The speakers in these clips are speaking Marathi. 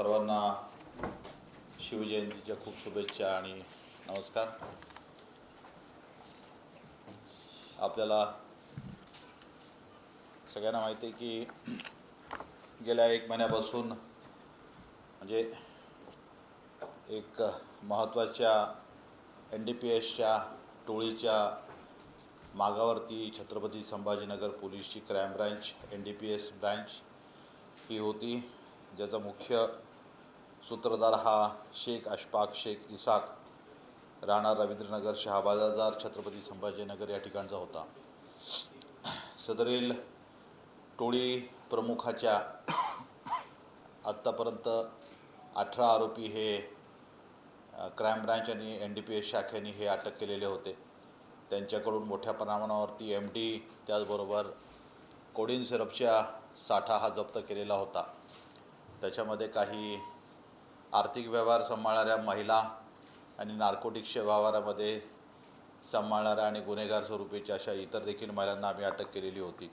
सर्वांना शिवजयंतीच्या खूप शुभेच्छा आणि नमस्कार। आपल्याला सगळ्यांना माहिती आहे की गेल्या 1 महिन्यापासून म्हणजे एक महत्त्वाच्या NDPSच्या टोळीच्या मागावरती छत्रपती संभाजीनगर पोलीसची क्राइम ब्रांच NDPS ब्रांच ही होती, ज्याचा मुख्य सूत्रधार हा शेख अशफाक शेख इसाक राहणार रवींद्रनगर शहाबाजार छत्रपती संभाजीनगर या ठिकाणचा होता। सदरील टोळी प्रमुखाच्या आत्तापर्यंत 18 आरोपी हे क्राइम ब्रांच आणि NDPS शाखेने हे अटक केलेले होते। त्यांच्याकडून मोठ्या प्रमाणावरती MD त्याचबरोबर कोडीन सिरपच्या साठा हा जप्त केलेला होता। त्याच्यामध्ये काही आर्थिक व्यवहार सांभाळणाऱ्या महिला आणि नार्कोटिक्सच्या व्यवहारामध्ये सांभाळणाऱ्या आणि गुन्हेगार स्वरूपीच्या अशा इतर देखील महिलांना आम्ही अटक केलेली होती।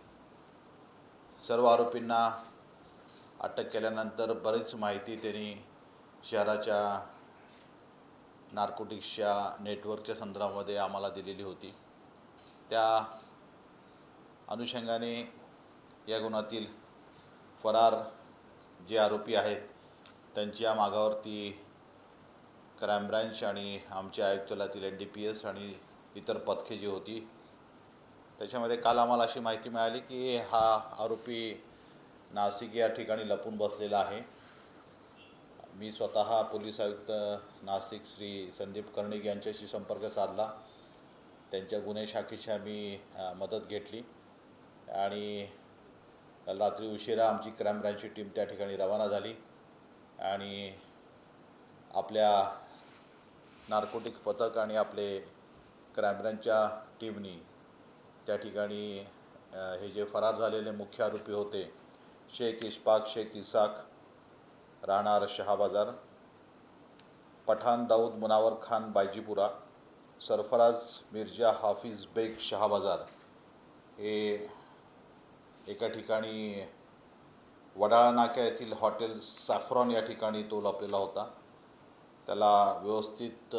सर्व आरोपींना अटक केल्यानंतर बरीच माहिती त्यांनी शहराच्या नार्कोटिक्सच्या नेटवर्कच्या संदर्भामध्ये आम्हाला दिलेली होती। त्या अनुषंगाने या गुन्ह्यातील फरार जे आरोपी आहेत त्यांच्या मागावरती क्राइम ब्रांच आणि आमच्या आयुक्तालयातील NDPS आणि इतर पथके जी होती, त्याच्यामध्ये काल आम्हाला अशी माहिती मिळाली की हा आरोपी नाशिक या ठिकाणी लपून बसलेला आहे। मी स्वतः पोलीस आयुक्त नाशिक श्री संदीप कर्णिक यांच्याशी संपर्क साधला, त्यांच्या गुन्हे शाखेची आम्ही मदत घेतली आणि काल रात्री उशिरा आमची क्राइम ब्रांचची टीम त्या ठिकाणी रवाना झाली आणि आपल्या नार्कोटिक पथक आणि आपले क्राइम ब्रांचच्या टीमनी त्या ठिकाणी हे जे फरार झालेले मुख्य आरोपी होते शेख अशफाक शेख इसाक राहणार शहाबाजार, पठाण दाऊद मुनावर खान बायजीपुरा, सरफराज मिर्जा हाफिज बेग शहाबाजार हे एका ठिकाणी वडाळा नाका येथील हॉटेल सॅफ्रॉन या ठिकाणी तो लपलेला होता। त्याला व्यवस्थित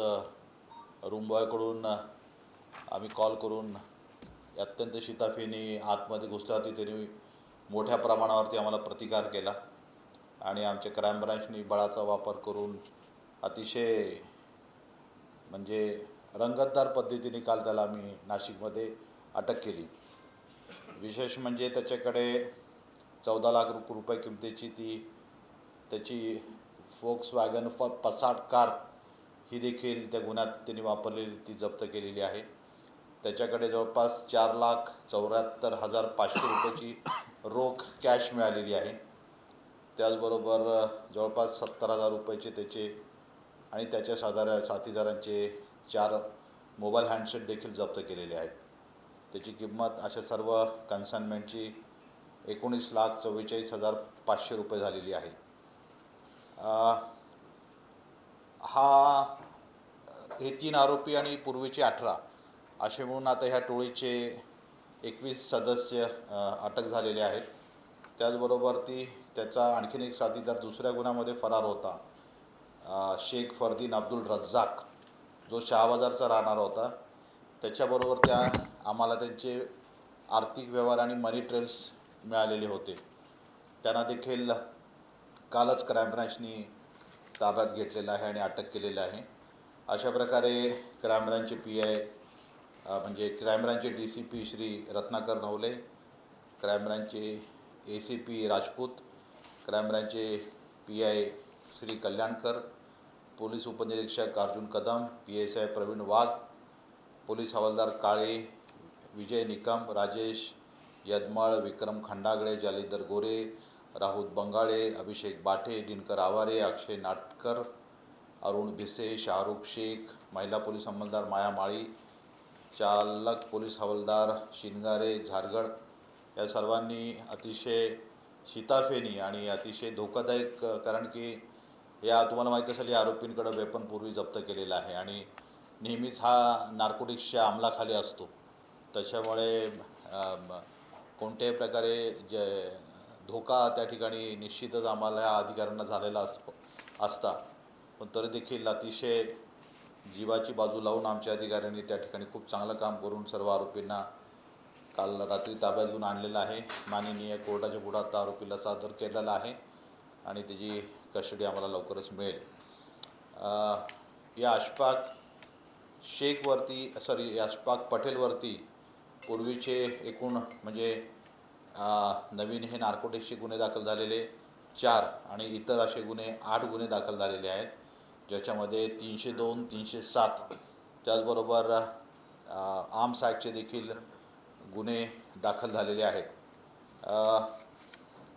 रूम बॉयकडून आम्ही कॉल करून अत्यंत शिताफीने आतमध्ये घुसल्यावरती त्यांनी मोठ्या प्रमाणावरती आम्हाला प्रतिकार केला आणि आमच्या क्राइम ब्रांचनी बळाचा वापर करून अतिशय म्हणजे रंगतदार पद्धतीने काल त्याला आम्ही नाशिकमध्ये अटक केली। विशेष म्हणजे त्याच्याकडे 14 लाख रुपये किमतीची त्याची फोक्सवॅगन पसाट कार ही देखील त्या गुन्ह्यात त्यांनी वापरलेली ती जप्त केलेली आहे। त्याच्याकडे जवळपास 4,74,500 रुपयाची रोख कॅश मिळालेली आहे। त्याचबरोबर जवळपास 70,000 रुपयाचे त्याचे आणि त्याच्या साथीदारांचे 4 मोबाईल हँडसेट देखील जप्त केलेले आहेत। त्याची किंमत अशा सर्व कन्साइनमेंटची 19,44,500 रुपये झालेली आहे। हे 3 आरोपी आणि पूर्वीचे 18 असे म्हणून आता ह्या टोळीचे 21 सदस्य अटक झालेले आहेत। त्याचबरोबर त्याचा आणखीन एक साथीदार दुसऱ्या गुन्ह्यामध्ये फरार होता, शेख फरदीन अब्दुल रज्जाक, जो शहाबाजारचा राहणार होता। त्याच्याबरोबर आम्हाला त्यांचे आर्थिक व्यवहार आणि मनी ट्रेल्स मिळालेले होते। त्यांना देखील कालच क्राइम ब्रांचनी ताब्यात घेतलेलं आहे आणि अटक केलेलं आहे। अशा प्रकारे क्राइम ब्रांचचे PI म्हणजे क्राइम ब्रांचचे DCP श्री रत्नाकर नवले, क्राइम ब्रांचचे ACP राजपूत, क्राइम ब्रांचचे PI श्री कल्याणकर, पोलीस उपनिरीक्षक अर्जुन कदम, PSI प्रवीण वाघ, पोलीस हवालदार काळे, विजय निकम, राजेश यदमळ, विक्रम खंडागळे, जालिंदर गोरे, राहुल बंगाळे, अभिषेक बाठे, दिनकर आवारे, अक्षय नाटकर, अरुण भिसे, शाहरुख शेख, महिला पोलीस अंमलदार माया माळी, चालक पोलीस हवालदार शिनगारे झारगड या सर्वांनी अतिशय शिताफेनी आणि अतिशय धोकादायक, कारण की तुम्हाला माहीत असेल या आरोपींकडे वेपन पूर्वी जप्त केलेला आहे आणि नेहमीच हा नार्कोटिक्सच्या अंमलाखाली असतो। त्याच्यामुळे कोणत्याही प्रकारे धोका त्या ठिकाणी निश्चितच आम्हाला या अधिकाऱ्यांना झालेला असता, पण तरी देखील अतिशय जीवाची बाजू लावून आमच्या अधिकाऱ्यांनी त्या ठिकाणी खूप चांगलं काम करून सर्व आरोपींना काल रात्री ताब्यात घेऊन आणलेलं आहे. माननीय कोर्टाच्या पुढे आता आरोपीला सादर केलेला आहे आणि त्याची कस्टडी आम्हाला लवकरच मिळेल. या अशफाक पटेलवरती पूर्वीचे एकूण म्हणजे नवीन हे नार्कोटिक्सचे गुन्हे दाखल झालेले 4 आणि इतर असे गुन्हे 8 गुन्हे दाखल झालेले आहेत, ज्याच्यामध्ये 302, 307 त्याचबरोबर आर्म्स ॲक्टचे देखील गुन्हे दाखल झालेले आहेत.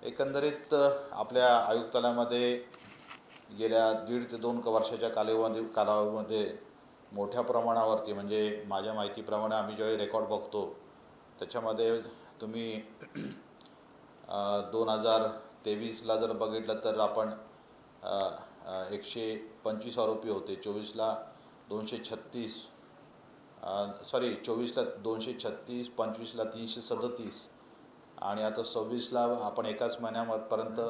एकंदरीत आपल्या आयुक्तालयामध्ये गेल्या 1.5 ते 2 वर्षाच्या कालावधीमध्ये मोठ्या प्रमाणावरती म्हणजे माझ्या माहितीप्रमाणे आम्ही ज्यावेळी रेकॉर्ड बघतो त्याच्यामध्ये तुम्ही 2023ला जर बघितलं तर आपण 125 आरोपी होते. 24ला 236 25ला 337 आणि आता 26ला आपण एकाच महिन्यापर्यंत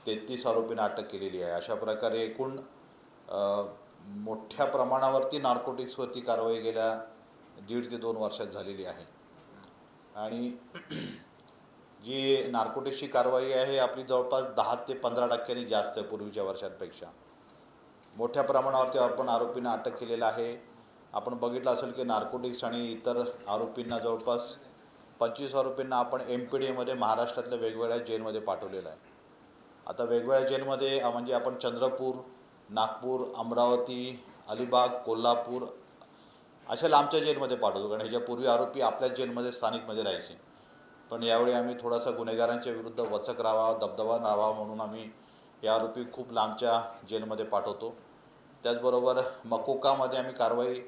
33 आरोपींना अटक केलेली आहे. अशा प्रकारे एकूण मोठ्या प्रमाणावरती नार्कोटिक्सवरती कारवाई गेल्या 1.5 ते 2 वर्षात झालेली आहे. आणि जी नार्कोटिक्सची कारवाई आहे आपली जवळपास 10 ते 15% जास्त आहे पूर्वीच्या वर्षांपेक्षा. मोठ्या प्रमाणावरती आपण आरोपींना अटक केलेलं आहे. आपण बघितलं असेल की नार्कोटिक्स आणि इतर आरोपींना जवळपास 25 आरोपींना आपण MPDमध्ये महाराष्ट्रातल्या वेगवेगळ्या जेलमध्ये पाठवलेलं आहे. आता वेगवेगळ्या जेलमध्ये म्हणजे आपण चंद्रपूर, नागपूर, अमरावती, अलिबाग, कोल्हापूर अशा लांबच्या जेलमध्ये पाठवतो, कारण ह्याच्यापूर्वी आरोपी आपल्याच जेलमध्ये स्थानिकमध्ये राहायचे. पण यावेळी आम्ही थोडासा गुन्हेगारांच्या विरुद्ध वचक राहावा, दबदबा राहावा म्हणून आम्ही या आरोपी खूप लांबच्या जेलमध्ये पाठवतो. त्याचबरोबर मकोकामध्ये आम्ही कारवाई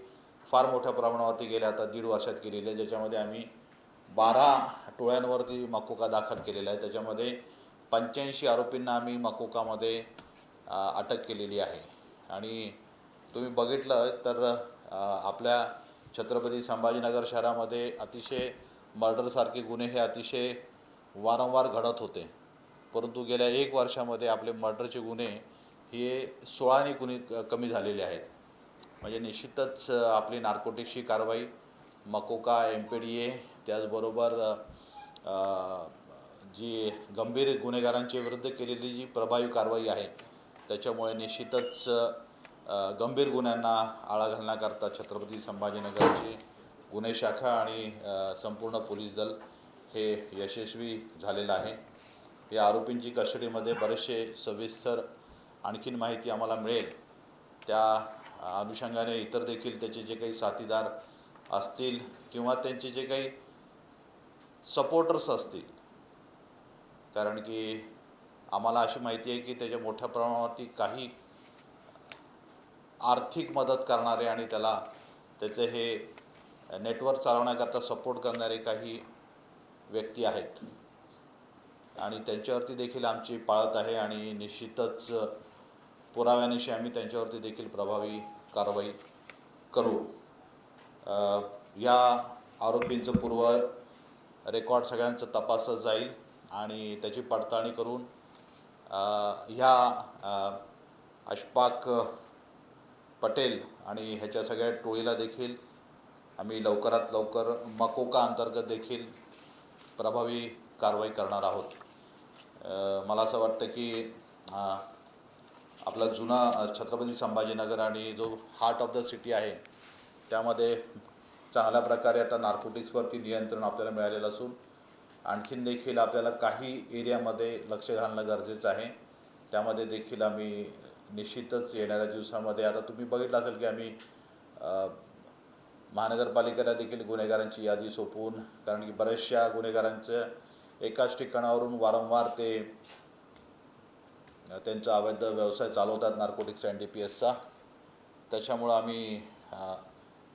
फार मोठ्या प्रमाणावरती गेल्या आता 1.5 वर्षात केलेली आहे, ज्याच्यामध्ये आम्ही 12 टोळ्यांवरती मकोका दाखल केलेला आहे. त्याच्यामध्ये 85 आरोपींना आम्ही मकोकामध्ये अटक केलेली आहे. आणि तुम्ही बघितलं तर आपल्या छत्रपती संभाजीनगर शहरामध्ये अतिशय मर्डरसारखे गुन्हे हे अतिशय वारंवार घडत होते, परंतु गेल्या 1 वर्षामध्ये आपले मर्डरचे गुन्हे हे 16ने कमी झालेले आहेत. म्हणजे निश्चितच आपली नार्कोटिक्सची कारवाई मकोका, MPDA त्याचबरोबर जी गंभीर गुन्हेगारांच्या विरुद्ध केलेली जी प्रभावी कारवाई आहे त्याच्यामुळे निश्चितच गंभीर गुन्ह्यांना आळा घालण्याकरता छत्रपती संभाजीनगरची गुन्हे शाखा आणि संपूर्ण पोलीस दल हे यशस्वी झालेलं आहे. या आरोपींची कस्टडीमध्ये बरेचसे सविस्तर आणखीन माहिती आम्हाला मिळेल. त्या अनुषंगाने इतर देखील त्याचे जे काही साथीदार असतील किंवा त्यांचे जे काही सपोर्टर्स असतील, कारण की आम्हाला अशी माहिती आहे की त्याच्या मोठ्या प्रमाणावरती काही आर्थिक मदत करणारे आणि त्याचे हे नेटवर्क चालवण्याकरता सपोर्ट करणारे काही व्यक्ती आहेत आणि त्यांच्यावरती देखील आमची पाळत आहे आणि निश्चितच पुराव्यानिशी आम्ही त्यांच्यावरती देखील प्रभावी कारवाई करू. या आरोपींचं पूर्व रेकॉर्ड सगळ्यांचं तपासलं जाईल आणि त्याची पडताळणी करून ह्या अशफाक पटेल आणि ह्याच्या सगळ्या टोळीला देखील आम्ही लवकरात लवकर मकोका अंतर्गत देखील प्रभावी कारवाई करणार आहोत. मला असं वाटतं की आपला जुना छत्रपती संभाजीनगर आणि जो हार्ट ऑफ द सिटी आहे त्यामध्ये चांगल्या प्रकारे आता नार्कोटिक्सवरती नियंत्रण आपल्याला मिळालेलं असून आणखीन देखील आपल्याला काही एरियामध्ये लक्ष घालणं गरजेचं आहे. त्यामध्ये देखील आम्ही निश्चितच येणाऱ्या दिवसामध्ये आता तुम्ही बघितलं असेल की आम्ही महानगरपालिकेला देखील गुन्हेगारांची यादी सोपवून, कारण की बऱ्याचशा गुन्हेगारांचं एकाच ठिकाणावरून वारंवार ते त्यांचा अवैध व्यवसाय चालवतात नार्कोटिक्स NDPSचा. त्याच्यामुळं आम्ही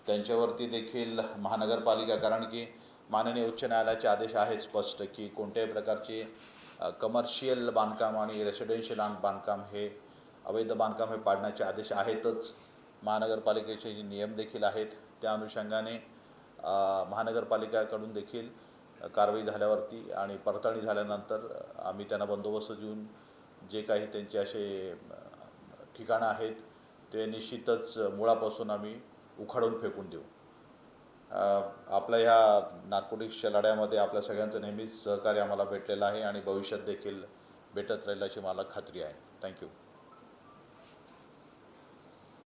त्यांच्यावरती देखील महानगरपालिका, कारण की माननीय उच्च न्यायालयाचे आदेश आहेत स्पष्ट की कोणत्याही प्रकारचे कमर्शियल बांधकाम आणि रेसिडेन्शियल बांधकाम हे अवैध बांधकाम हे पाडण्याचे आदेश आहेतच. महानगरपालिकेचे जे नियम देखील आहेत त्या अनुषंगाने महानगरपालिकेकडून देखील कारवाई झाल्यावरती आणि पडताळणी झाल्यानंतर आम्ही त्यांना बंदोबस्त देऊन जे काही त्यांचे असे ठिकाणं आहेत ते निश्चितच मुळापासून आम्ही उखाडून फेकून देऊ. आपल्या ह्या नार्कोटिक्सच्या लढ्यामध्ये आपल्या सगळ्यांचं नेहमीच सहकार्य आम्हाला भेटलेलं आहे आणि भविष्यात देखील भेटत राहील अशी मला खात्री आहे. थँक्यू.